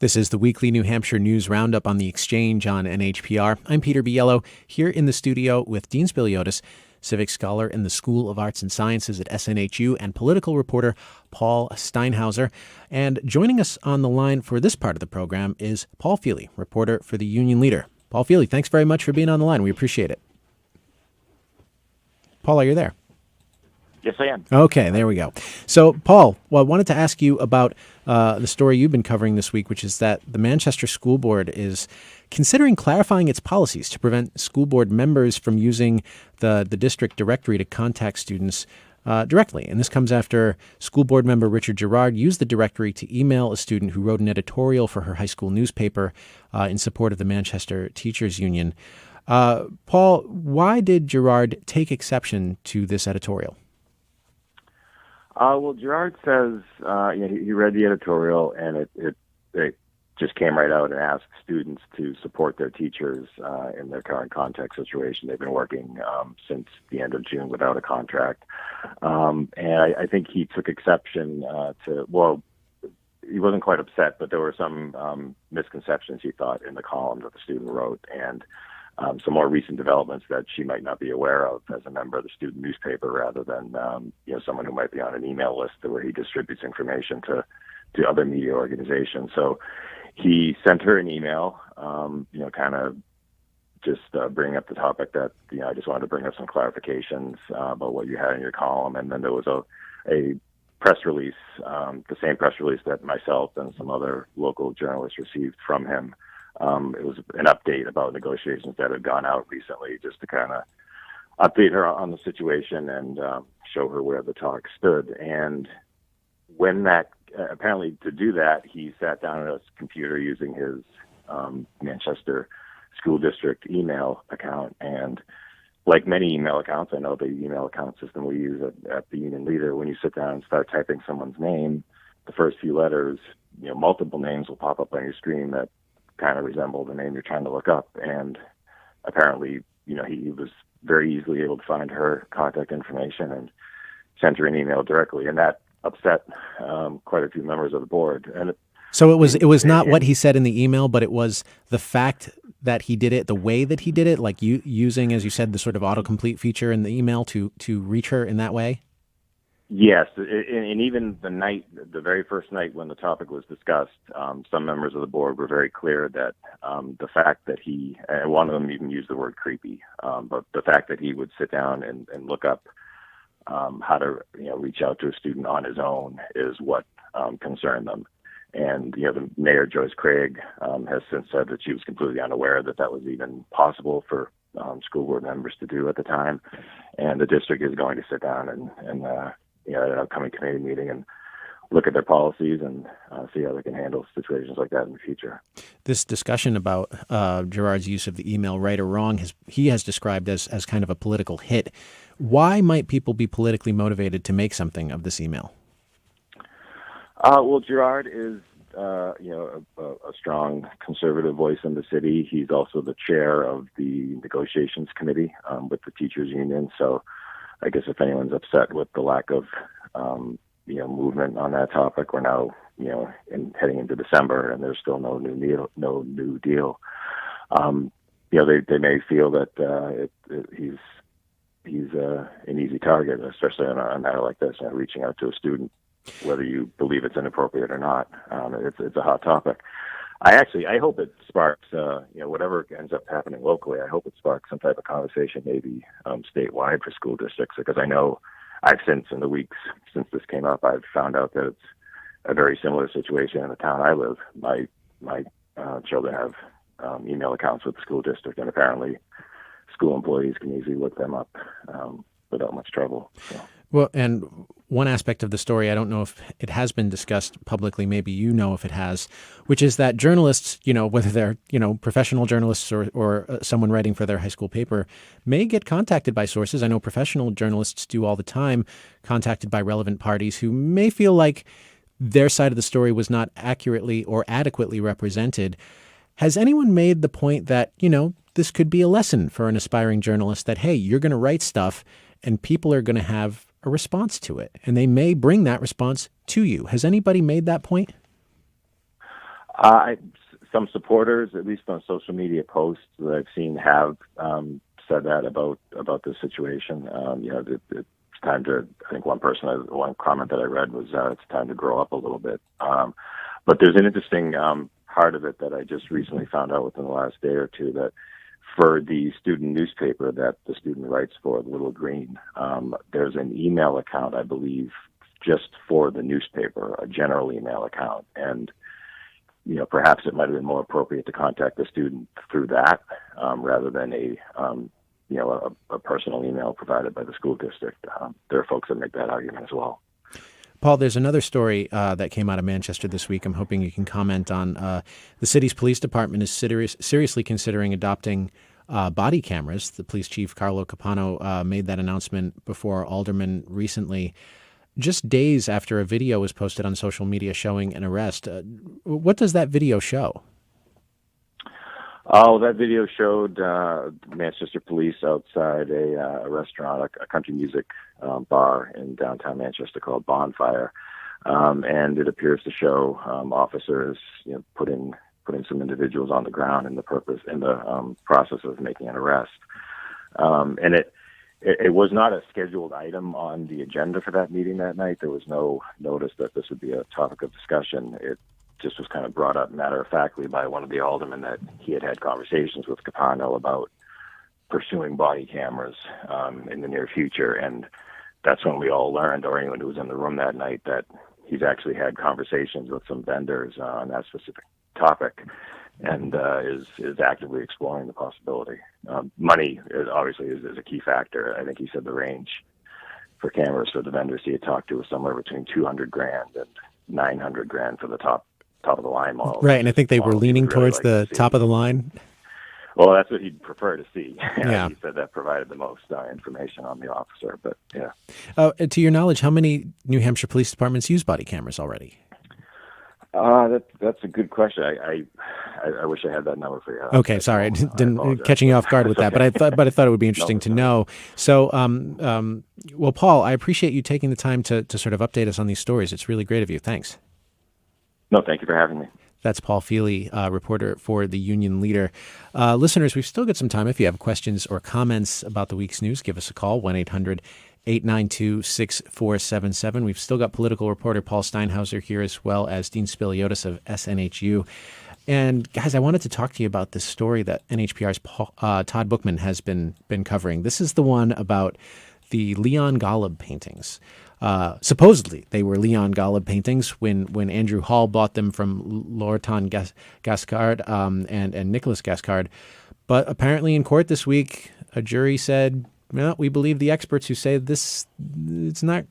This is the weekly New Hampshire News Roundup on the Exchange on NHPR. I'm Peter Biello, here in the studio with Dean Spiliotis, civic scholar in the School of Arts and Sciences at SNHU, and political reporter Paul Steinhauser. And joining us on the line for this part of the program is Paul Feely, reporter for the Union Leader. Paul Feely, thanks very much for being on the line. We appreciate it. Paul, are you there? Yes, I am. Okay, there we go. So, Paul, I wanted to ask you about the story you've been covering this week, which is that the Manchester School Board is considering clarifying its policies to prevent school board members from using the district directory to contact students directly. And this comes after school board member Richard Gerard used the directory to email a student who wrote an editorial for her high school newspaper in support of the Manchester Teachers Union. Paul, why did Gerard take exception to this editorial? Well, Gerard says he read the editorial, and it just came right out and asked students to support their teachers in their current contract situation. They've been working since the end of June without a contract. And I think he took exception he wasn't quite upset, but there were some misconceptions, he thought, in the column that the student wrote, and some more recent developments that she might not be aware of as a member of the student newspaper, rather than someone who might be on an email list where he distributes information to other media organizations. So he sent her an email, kind of just bringing up the topic that I just wanted to bring up some clarifications about what you had in your column, and then there was a press release, the same press release that myself and some other local journalists received from him. It was an update about negotiations that had gone out recently, just to kind of update her on the situation and show her where the talk stood. And when apparently to do that, he sat down at his computer using his Manchester School District email account. And like many email accounts, I know the email account system we use at the Union Leader, when you sit down and start typing someone's name, the first few letters, multiple names will pop up on your screen that kind of resemble the name you're trying to look up. And apparently, he was very easily able to find her contact information and sent her an email directly. And that upset quite a few members of the board. And so it was not what he said in the email, but it was the fact that he did it, the way that he did it, like using, as you said, the sort of autocomplete feature in the email to reach her in that way. Yes, and even the very first night when the topic was discussed, some members of the board were very clear that the fact that and one of them even used the word creepy, but the fact that he would sit down and look up how to reach out to a student on his own is what concerned them. And the mayor, Joyce Craig, has since said that she was completely unaware that was even possible for school board members to do at the time. And the district is going to sit down and at an upcoming committee meeting and look at their policies and see how they can handle situations like that in the future. This discussion about Gerard's use of the email, right or wrong, he has described as kind of a political hit. Why might people be politically motivated to make something of this email? Well, Gerard is a strong conservative voice in the city. He's also the chair of the negotiations committee with the teachers union. So I guess if anyone's upset with the lack of movement on that topic, we're now heading into December and there's still no new deal. they may feel that he's an easy target, especially on a matter like this, reaching out to a student, whether you believe it's inappropriate or not. It's a hot topic. I hope it sparks, whatever ends up happening locally, I hope it sparks some type of conversation, maybe statewide for school districts, because I know in the weeks since this came up, I've found out that it's a very similar situation in the town I live. My children have email accounts with the school district, and apparently school employees can easily look them up without much trouble. So. Well, and one aspect of the story, I don't know if it has been discussed publicly, maybe you know if it has, which is that journalists, whether they're, professional journalists or someone writing for their high school paper, may get contacted by sources. I know professional journalists do all the time, contacted by relevant parties who may feel like their side of the story was not accurately or adequately represented. Has anyone made the point that, this could be a lesson for an aspiring journalist that, hey, you're going to write stuff and people are going to have a response to it, and they may bring that response to you? Has anybody made that point? Some supporters, at least on social media posts that I've seen, have said that about this situation. It's time to. I think one comment that I read was it's time to grow up a little bit. But there's an interesting part of it that I just recently found out within the last day or two, that for the student newspaper that the student writes for, the Little Green, there's an email account, I believe, just for the newspaper, a general email account. And, perhaps it might have been more appropriate to contact the student through that rather than a personal email provided by the school district. There are folks that make that argument as well. Paul, there's another story that came out of Manchester this week. I'm hoping you can comment on. The city's police department is seriously considering adopting body cameras. The police chief, Carlo Capano, made that announcement before aldermen recently, just days after a video was posted on social media showing an arrest. What does that video show? Oh, that video showed Manchester police outside a restaurant, a country music bar in downtown Manchester called Bonfire, and it appears to show officers, putting some individuals on the ground in the process of making an arrest. And it was not a scheduled item on the agenda for that meeting that night. There was no notice that this would be a topic of discussion. It just was kind of brought up matter-of-factly by one of the aldermen that he had conversations with Capano about pursuing body cameras in the near future. And that's when we all learned, or anyone who was in the room that night, that he's actually had conversations with some vendors on that specific topic and is actively exploring the possibility. Money obviously is a key factor. I think he said the range for cameras for the vendors he had talked to was somewhere between $200,000 and $900,000 for the top of the line model. Right, and I think they were leaning towards the top of the line. Well, that's what he'd prefer to see. Yeah. He said that provided the most information on the officer, but yeah. To your knowledge, how many New Hampshire police departments use body cameras already? That's a good question. I wish I had that number for you. Okay, sorry, didn't catching you off guard with that, okay. but I thought it would be interesting to know. So, well, Paul, I appreciate you taking the time to sort of update us on these stories. It's really great of you. Thanks. No, thank you for having me. That's Paul Feely, reporter for the Union Leader. Listeners, we've still got some time. If you have questions or comments about the week's news, give us a call, 1-800-892-6477. We've still got political reporter Paul Steinhauser here, as well as Dean Spiliotis of SNHU. And guys, I wanted to talk to you about this story that NHPR's Todd Bookman has been covering. This is the one about the Leon Golub paintings. Supposedly, they were Leon Golub paintings when Andrew Hall bought them from Lorton Gascard and Nicholas Gascard. But apparently in court this week, a jury said, well, we believe the experts who say these aren't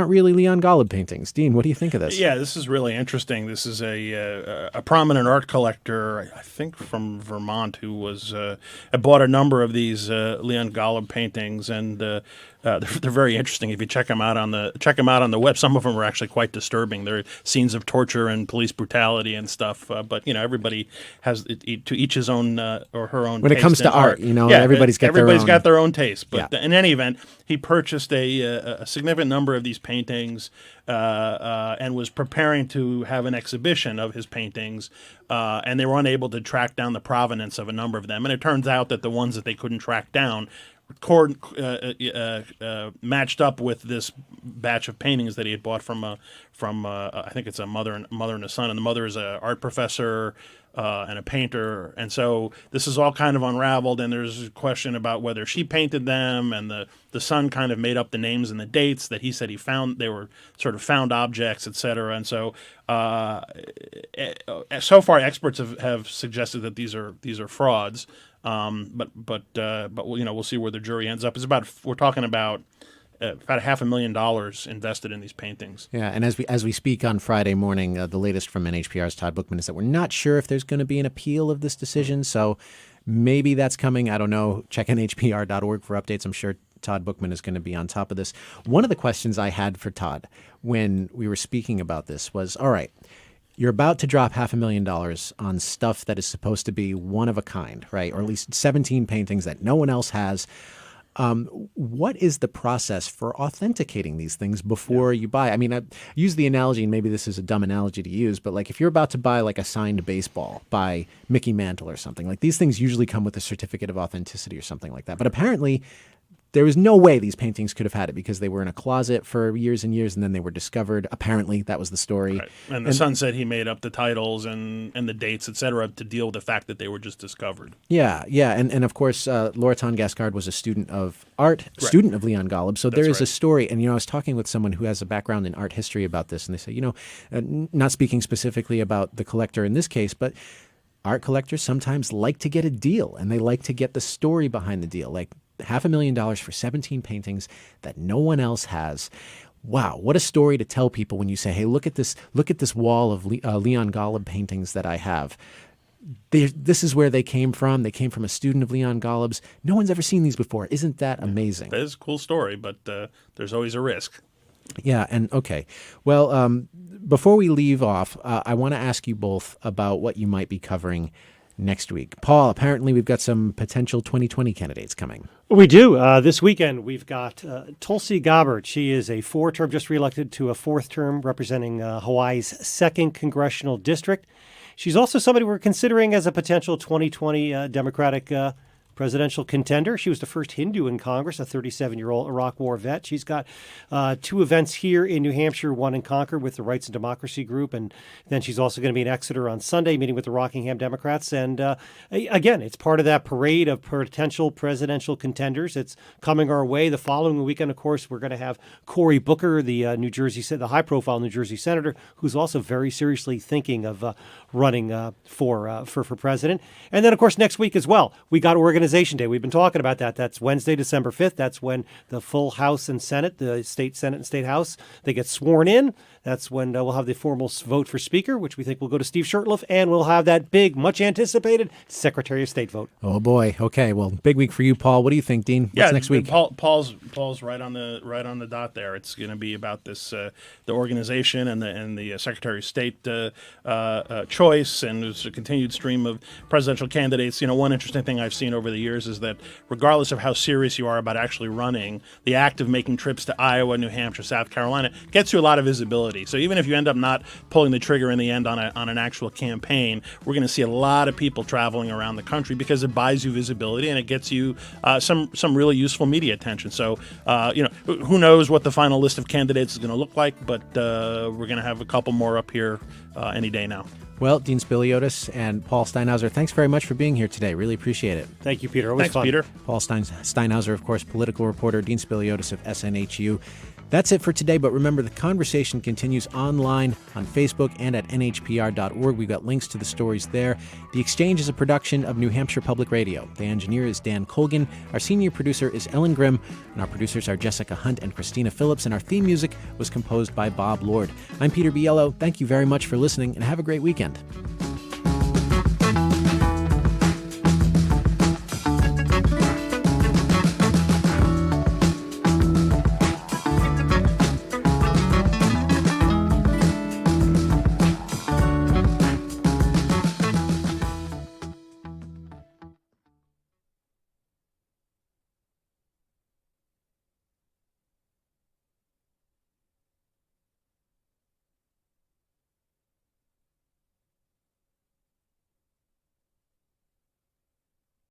really Leon Golub paintings. Dean, what do you think of this? Yeah, this is really interesting. This is a prominent art collector, I think from Vermont, who had bought a number of these Leon Golub paintings, and they're very interesting. If you check them out on the web, some of them are actually quite disturbing. They're scenes of torture and police brutality and stuff. But everybody has to each his own or her own. When it comes to art, yeah, everybody's got their own taste. But in any event, he purchased a significant number number of these paintings and was preparing to have an exhibition of his paintings, and they were unable to track down the provenance of a number of them. And it turns out that the ones that they couldn't track down matched up with this batch of paintings that he had bought from I think it's a mother and a son, and the mother is an art professor and a painter, and so this is all kind of unraveled, and there's a question about whether she painted them, and the son kind of made up the names and the dates that he said he found. They were sort of found objects, etc. And so so far experts have suggested that these are frauds. But we'll see where the jury ends up. We're talking about $500,000 invested in these paintings. Yeah, and as we speak on Friday morning, the latest from NHPR's Todd Bookman is that we're not sure if there's going to be an appeal of this decision. So maybe that's coming. I don't know. Check NHPR.org for updates. I'm sure Todd Bookman is going to be on top of this. One of the questions I had for Todd when we were speaking about this was, all right, you're about to drop $500,000 on stuff that is supposed to be one of a kind, right? Or at least 17 paintings that no one else has. What is the process for authenticating these things before you buy? I mean, I use the analogy, and maybe this is a dumb analogy to use, but like if you're about to buy like a signed baseball by Mickey Mantle or something, like these things usually come with a certificate of authenticity or something like that. But apparently there was no way these paintings could have had it because they were in a closet for years and years, and then they were discovered. Apparently, that was the story. Right. And the son said he made up the titles and the dates, et cetera, to deal with the fact that they were just discovered. Yeah. And of course, Laura Gascard was a student of art, student of Leon Golub. So there is a story. And, I was talking with someone who has a background in art history about this, and they say, not speaking specifically about the collector in this case, but art collectors sometimes like to get a deal, and they like to get the story behind the deal. Like, $500,000 for 17 paintings that no one else has. Wow, what a story to tell people when you say, hey, look at this wall of Leon Golub paintings that I have. This is where they came from. They came from a student of Leon Golub's. No one's ever seen these before. Isn't that amazing? That is a cool story, but there's always a risk. Yeah, and okay. Well, before we leave off, I want to ask you both about what you might be covering next week. Paul, apparently we've got some potential 2020 candidates coming. We do. This weekend, we've got Tulsi Gabbard. She is a four-term, just reelected to a fourth term, representing Hawaii's 2nd Congressional District. She's also somebody we're considering as a potential 2020 Democratic presidential contender. She was the first Hindu in Congress, a 37-year-old Iraq War vet. She's got 2 events here in New Hampshire, one in Concord with the Rights and Democracy Group, and then she's also going to be in Exeter on Sunday, meeting with the Rockingham Democrats. And again, it's part of that parade of potential presidential contenders. It's coming our way. The following weekend, of course, we're going to have Cory Booker, the the high-profile New Jersey senator, who's also very seriously thinking of running for president. And then, of course, next week as well, we got Organization Day. We've been talking about that. That's Wednesday, December 5th. That's when the full House and Senate, the state Senate and state House, they get sworn in. That's when we'll have the formal vote for Speaker, which we think will go to Steve Shurtleff, and we'll have that big, much anticipated Secretary of State vote. Oh boy. Okay. Well, big week for you, Paul. What do you think, Dean? What's next week? Paul's right on the dot there. It's going to be about this the organization and the Secretary of State choice, and there's a continued stream of presidential candidates. One interesting thing I've seen over the years is that regardless of how serious you are about actually running, the act of making trips to Iowa, New Hampshire, South Carolina gets you a lot of visibility. So even if you end up not pulling the trigger in the end on an actual campaign, we're going to see a lot of people traveling around the country because it buys you visibility and it gets you some really useful media attention. So who knows what the final list of candidates is going to look like, but we're going to have a couple more up here any day now. Well, Dean Spiliotis and Paul Steinhauser, thanks very much for being here today. Really appreciate it. Thank you, Peter. Always Thanks, fun. Peter. Paul Steinhauser, of course, political reporter, Dean Spiliotis of SNHU. That's it for today, but remember, the conversation continues online on Facebook and at NHPR.org. We've got links to the stories there. The Exchange is a production of New Hampshire Public Radio. The engineer is Dan Colgan. Our senior producer is Ellen Grimm, and our producers are Jessica Hunt and Christina Phillips, and our theme music was composed by Bob Lord. I'm Peter Biello. Thank you very much for listening, and have a great weekend.